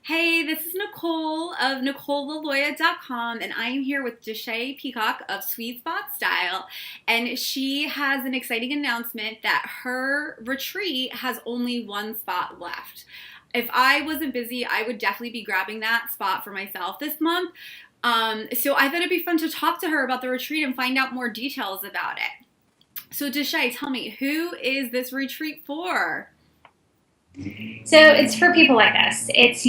Hey, this is Nicole of NicoleLaloya.com, and I am here with Desha Peacock of Sweet Spot Style, and she has an exciting announcement that her retreat has only one spot left. If I wasn't busy, I would definitely be grabbing that spot for myself this month. So I thought it'd be fun to talk to her about the retreat and find out more details about it. So Desha, tell me, who is this retreat for? So it's for people like us. It's,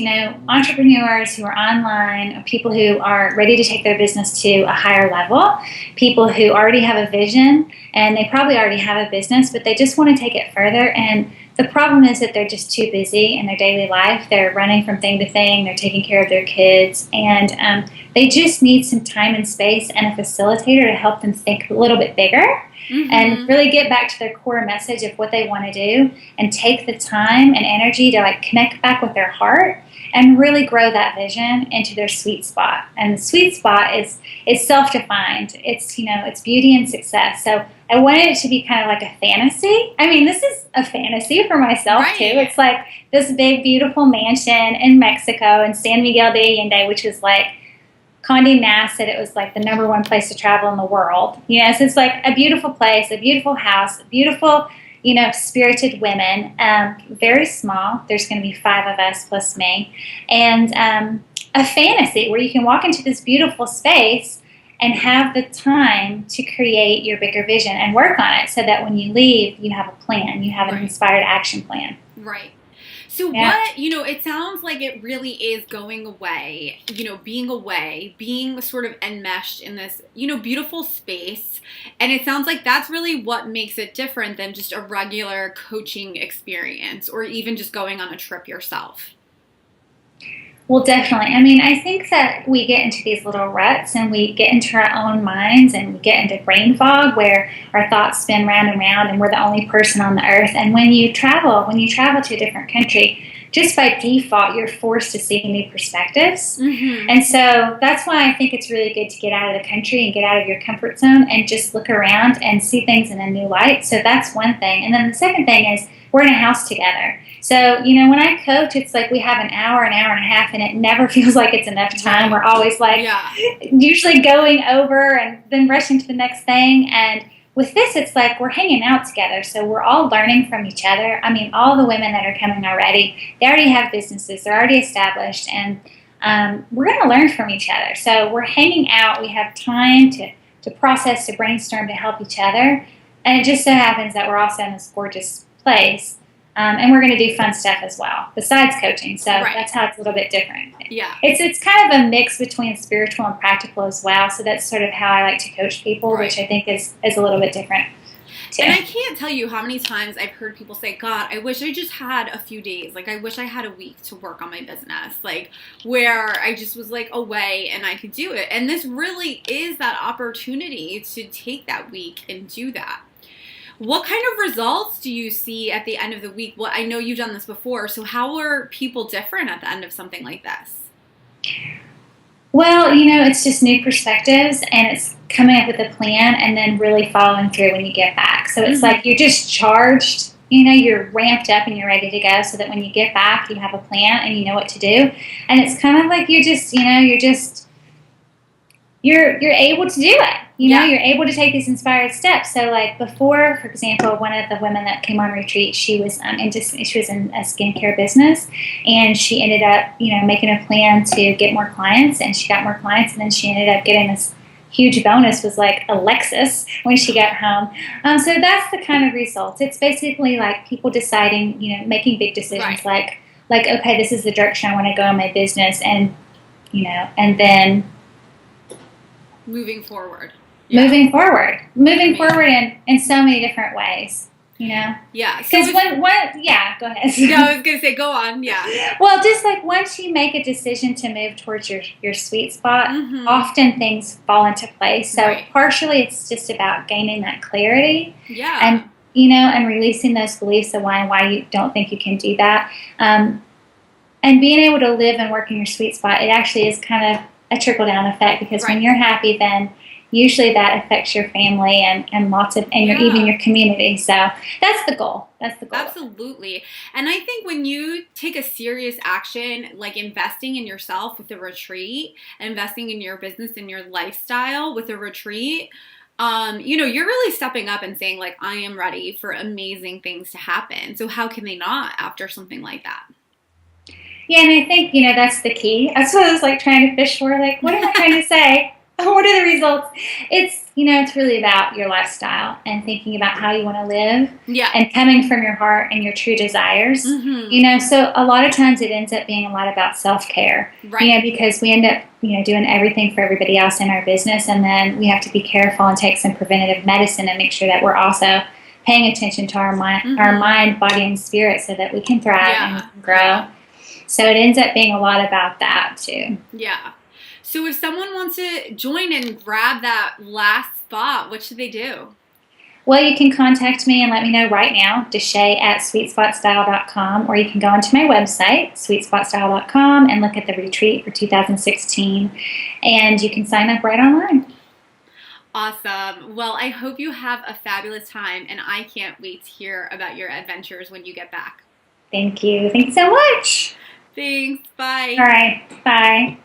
entrepreneurs who are online, or people who are ready to take their business to a higher level, people who already have a vision and they probably already have a business, but they just want to take it further. And the problem is that they're just too busy in their daily life. They're running from thing to thing. They're taking care of their kids. And they just need some time and space and a facilitator to help them think a little bit bigger and really get back to their core message of what they want to do and take the time and energy to connect back with their heart and really grow that vision into their sweet spot. And the sweet spot is self-defined. It's beauty and success. So I wanted it to be kind of like a fantasy. I mean, this is a fantasy for myself too. Right. It's like this big, beautiful mansion in Mexico in San Miguel de Allende, which is like Condé Nast said it was like the number one place to travel in the world. So it's like a beautiful place, a beautiful house, beautiful, spirited women. Very small. There's going to be 5 of us plus me, and a fantasy where you can walk into this beautiful space and have the time to create your bigger vision and work on it, so that when you leave, you have a plan. You have an inspired action plan. Right. So Yeah. it sounds like it really is going away, being sort of enmeshed in this, beautiful space. And it sounds like that's really what makes it different than just a regular coaching experience or even just going on a trip yourself. Well, definitely. I mean, I think that we get into these little ruts and we get into our own minds and we get into brain fog where our thoughts spin round and round and we're the only person on the earth. And when you travel to a different country, just by default, you're forced to see new perspectives. Mm-hmm. And so that's why I think it's really good to get out of the country and get out of your comfort zone and just look around and see things in a new light. So that's one thing. And then the second thing is we're in a house together. So, when I coach, it's like we have an hour and a half, and it never feels like it's enough time. We're always usually going over and then rushing to the next thing. And with this, it's like we're hanging out together. So we're all learning from each other. I mean, all the women that are coming already, they already have businesses. They're already established. And we're going to learn from each other. So we're hanging out. We have time to process, to brainstorm, to help each other. And it just so happens that we're also in this gorgeous place. And we're going to do fun stuff as well, besides coaching. So that's how it's a little bit different. Yeah. It's kind of a mix between spiritual and practical as well. So that's sort of how I like to coach people, which I think is a little bit different too. And I can't tell you how many times I've heard people say, God, I wish I just had a few days. Like, I wish I had a week to work on my business. Like, where I just was like away and I could do it. And this really is that opportunity to take that week and do that. What kind of results do you see at the end of the week? Well, I know you've done this before, so how are people different at the end of something like this? Well, it's just new perspectives and it's coming up with a plan and then really following through when you get back. So it's like you're just charged, you're ramped up and you're ready to go so that when you get back, you have a plan and you know what to do. And it's kind of like you're able to do it. You're able to take these inspired steps. So like before, for example, one of the women that came on retreat, she was in a skincare business, and she ended up, making a plan to get more clients, and she got more clients, and then she ended up getting this huge bonus, was like a Lexus when she got home. So that's the kind of results. It's basically like people deciding, making big decisions like, okay, this is the direction I want to go in my business, and, and then moving forward. Moving forward in so many different ways, Yeah. Because go ahead. No, I was going to say, go on. Yeah. Well, just like once you make a decision to move towards your sweet spot, often things fall into place. So partially it's just about gaining that clarity. Yeah. And, and releasing those beliefs of why you don't think you can do that. And being able to live and work in your sweet spot, it actually is kind of a trickle-down effect, because when you're happy, then usually that affects your family and lots of, and even your community. So that's the goal. That's the goal. Absolutely. And I think when you take a serious action, like investing in yourself with a retreat, investing in your business and your lifestyle with a retreat, you're really stepping up and saying, like, I am ready for amazing things to happen. So how can they not after something like that? Yeah, and I think, that's the key. That's what I was like trying to fish for. Like, what am I trying to say? What are the results? It's really about your lifestyle and thinking about how you want to live and coming from your heart and your true desires. So a lot of times it ends up being a lot about self-care, because we end up, doing everything for everybody else in our business. And then we have to be careful and take some preventative medicine and make sure that we're also paying attention to our mind, body, and spirit so that we can thrive and we can grow. So it ends up being a lot about that too. Yeah. So if someone wants to join and grab that last spot, what should they do? Well, you can contact me and let me know right now, desha@sweetspotstyle.com, or you can go onto my website, sweetspotstyle.com, and look at the retreat for 2016, and you can sign up right online. Awesome. Well, I hope you have a fabulous time, and I can't wait to hear about your adventures when you get back. Thank you. Thank you so much. Thanks. Bye. All right. Bye.